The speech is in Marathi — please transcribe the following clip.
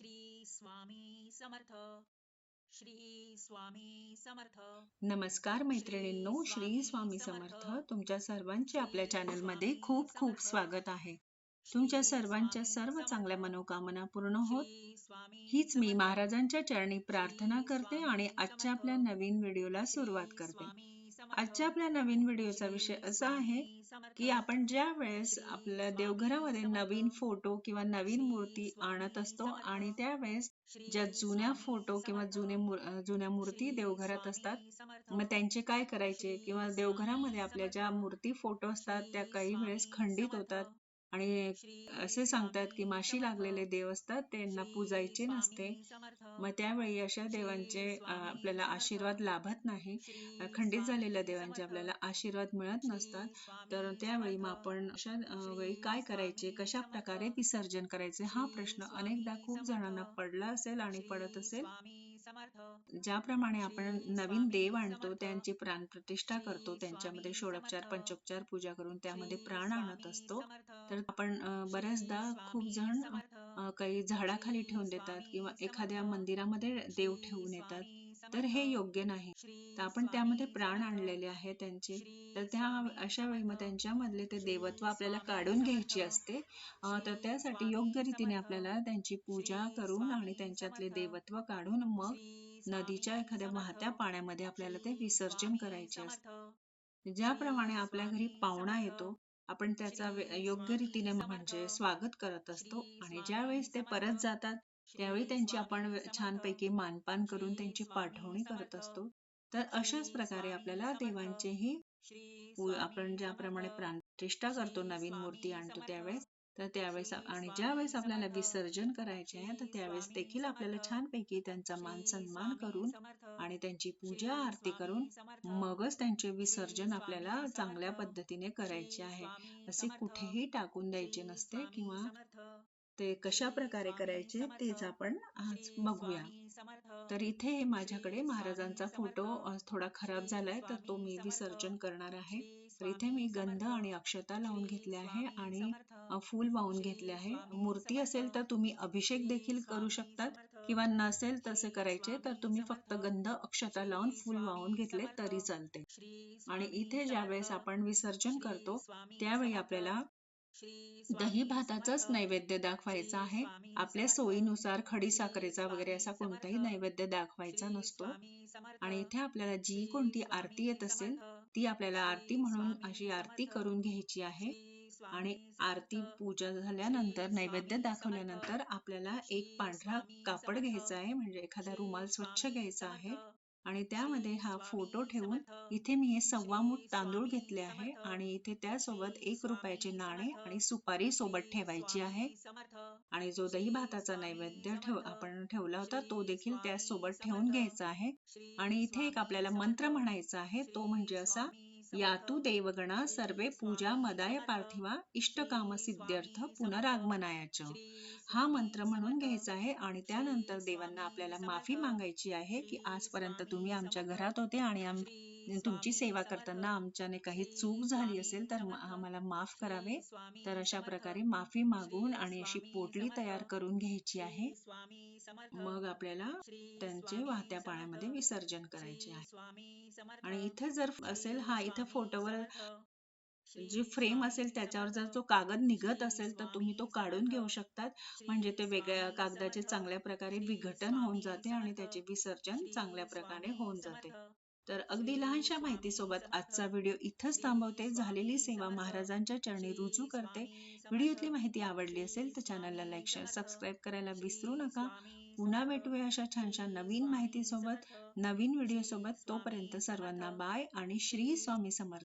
श्री स्वामी समर्थ. श्री स्वामी समर्थ. नमस्कार मैत्रिणींनो, श्री स्वामी समर्थ. तुमच्या सर्वांचे आपल्या चॅनलमध्ये खूप खूप स्वागत आहे. तुमच्या सर्वांच्या सर्व चांगल्या मनोकामना पूर्ण होत हीच मी महाराजांच्या चरणी प्रार्थना करते आणि आजच्या आपल्या नवीन व्हिडिओला सुरुवात करते. आजच्या आपल्या नवीन व्हिडिओचा विषय असा आहे की आपण ज्या वेळेस आपल्या देवघरामध्ये नवीन फोटो किंवा नवीन मूर्ती आणत असतो आणि त्यावेळेस ज्या जुन्या फोटो किंवा जुन्या मूर्ती देवघरात असतात, मग त्यांचे काय करायचे किंवा देवघरामध्ये आपल्या ज्या मूर्ती फोटो असतात त्या काही वेळेस खंडित होतात आणि असे सांगतात की माशी लागलेले देव असतात, त्यांना पूजायचे नसते. मग त्यावेळी अशा देवांचे आपल्याला आशीर्वाद लाभत नाही. खंडित झालेल्या देवांचे आपल्याला आशीर्वाद मिळत नसतात. तर त्यावेळी मग आपण अशा वेळी काय करायचे, कशा प्रकारे विसर्जन करायचे, हा प्रश्न अनेकदा खूप जणांना पडला असेल आणि पडत असेल. ज्याप्रमाणे आपण नवीन देव आणतो, त्यांची प्राणप्रतिष्ठा करतो, त्यांच्यामध्ये षोडोपचार पंचोपचार पूजा करून त्यामध्ये प्राण आणत असतो, तर आपण बऱ्याचदा खूप जण काही झाडाखाली ठेवून देतात किंवा एखाद्या मंदिरामध्ये देव ठेवून येतात. तर हे योग्य नाही. तर आपण त्यामध्ये प्राण आणलेले आहे त्यांचे, तर त्या अशा वेळी मग त्यांच्यामधले ते देवत्व आपल्याला काढून घ्यायची असते. तर त्यासाठी योग्य रीतीने आपल्याला त्यांची पूजा करून आणि त्यांच्यातले देवत्व काढून मग नदीच्या एखाद्या वाहत्या पाण्यामध्ये आपल्याला ते विसर्जन करायचे असते. ज्याप्रमाणे आपल्या घरी पाहुणा येतो, आपण त्याचा योग्य रीतीने म्हणजे स्वागत करत असतो आणि ज्यावेळेस ते परत जातात त्यावेळी त्यांची आपण छानपैकी मानपान करून त्यांची पाठवणी करत असतो. तर अशाच प्रकारे आपल्याला देवांचेही आपण ज्याप्रमाणे प्राणप्रतिष्ठा करतो, नवीन मूर्ती आणतो त्यावेळेस, तर त्यावेळेस आणि ज्यावेळेस आपल्याला विसर्जन करायचे आहे तर त्यावेळेस देखील आपल्याला छानपैकी त्यांचा मान सन्मान करून आणि त्यांची पूजा आरती करून मगच त्यांचे विसर्जन आपल्याला चांगल्या पद्धतीने करायचे आहे. असे कुठेही टाकून द्यायचे नसते किंवा ते कशा प्रकारे करायचे तेच आपण आज बघूया. तर इथे माझ्याकडे महाराजांचा फोटो थोडा खराब झालाय, तर तो मी विसर्जन करणार आहे. तर इथे मी गंध आणि अक्षता लावून घेतले आहे आणि फूल वाहून घेतले आहे. मूर्ती असेल तर तुम्ही अभिषेक देखील करू शकतात किंवा नसेल तसे करायचे तर तुम्ही फक्त गंध अक्षता लावून फूल वाहून घेतले तरी चालते. आणि इथे ज्यावेळेस आपण विसर्जन करतो त्यावेळी आपल्याला दही भाताचाच नैवेद्य दाखवायचा आहे. आपल्या सोयीनुसार खडीसाखरेचा वगैरे असा कोणताही नैवेद्य दाखवायचा नसतो. आणि इथे आपल्याला जी कोणती आरती येत असेल ती आपल्याला आरती म्हणून अशी आरती करून घ्यायची आहे. आणि आरती पूजा झाल्यानंतर नैवेद्य दाखवल्यानंतर आपल्याला एक पांढरा कापड घ्यायचा आहे, म्हणजे एखादा रुमाल स्वच्छ घ्यायचा आहे आणि त्यामध्ये हा फोटो ठेवून इथे मी हे 1.25 मूठ तांदूळ घेतले आहे आणि इथे त्यासोबत 1 रुपयाचे नाणे आणि सुपारी सोबत ठेवायची आहे. आणि जो दही भाताचा नैवेद्य आपण ठेवला होता तो देखील त्यासोबत ठेवून घ्यायचा आहे. आणि इथे एक आपल्याला मंत्र म्हणायचा आहे, तो म्हणजे असा: यातु देवगणा सर्वे पूजा मदाय पार्थिवा इष्टकाम सिद्ध्यर्थ पुनरागमनायाच. हा मंत्र म्हणून घ्यायचा आहे आणि त्यानंतर देवांना आपल्याला माफी मागायची आहे की आजपर्यंत तुम्ही आमच्या घरात होते आणि तुमची सेवा करताना आमच्याने काही चूक झाली असेल तर आम्हाला माफ करावे. तर अशा प्रकारे माफी मागून आणि अशी पोटली तयार करून घ्यायची आहे. मग आपल्याला त्यांचे वाहत्या पाण्यामध्ये विसर्जन करायचे आहे. आणि इथे जर असेल, हा इथे फोटोवर जी फ्रेम असेल त्याच्यावर जर तो कागद निघत असेल तर तुम्ही तो काढून घेऊ शकतात, म्हणजे ते वेगळ्या कागदाचे चांगल्या प्रकारे विघटन होऊन जाते आणि त्याचे विसर्जन चांगल्या प्रकारे होऊन जाते. तर अगदी लहानशा माहितीसोबत आजचा व्हिडिओ इथंच थांबवते. झालेली सेवा महाराजांच्या चरणी रुजू करते. व्हिडिओतली माहिती आवडली असेल तर चॅनलला लाईक शेअर सबस्क्राईब करायला विसरू नका. पुन्हा भेटूया अशा छानशा नवीन माहितीसोबत, नवीन व्हिडिओ सोबत. तोपर्यंत सर्वांना बाय आणि श्री स्वामी समर्थ.